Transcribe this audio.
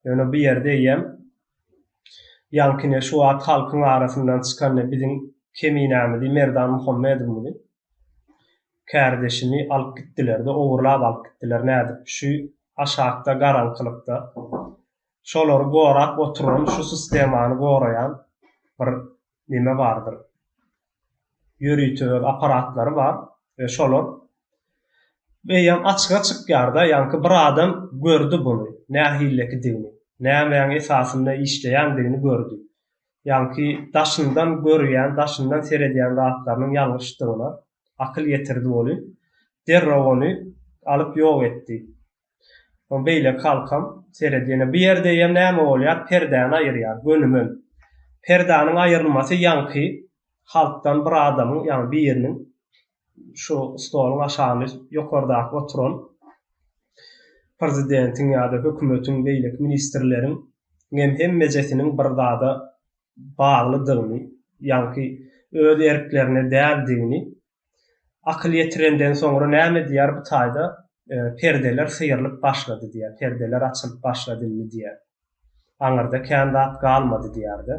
Ýöne bu ýerde eýem ýankyne şu wagt halkyň arasyndan çykan biziň keminämizi Merdan Muhammedowy kärdeşini alyp gitdiler-de, owurlap alyp gitdiler. Näde? Şu aşagda garankylykda şolary gorap oturan, şu sistemany goraýan bir nime bardyr. Ýörüýtür aparatlary bar we şolar beýem açyga çykýarda, ýanky bir adam gördü buny, nähillekidigini, nämeň esasynda işleýändigini gördü. Ýanky daşyndan görýän, daşyndan seredýän zatlarynyň ýalňyşdygyna akyl ýetirdi boly. Derrew ony alyp ýok etdi. O beýle kalkam seredýäne bir ýerde ýem näme bolýar? Perdäni aýyrýar, gönümün. Perdäniň aýrylmasy ýanky halkdan bir adamyň, ýani bir ýeriniň şu stoluň aşagyny ýokardaky oturan prezidentiň ýa-da hökümetiň beýle ministrleriň hemmejesiniň bir zada baglydygyny, ýanky öz erklerine däldigini akyl ýetirenden soňra näme diýär bu taýda? Perdeler syýrylyp başlady diýär, perdeler açylyp başlady diýär. Aňyrda kändat galmady diýär-de.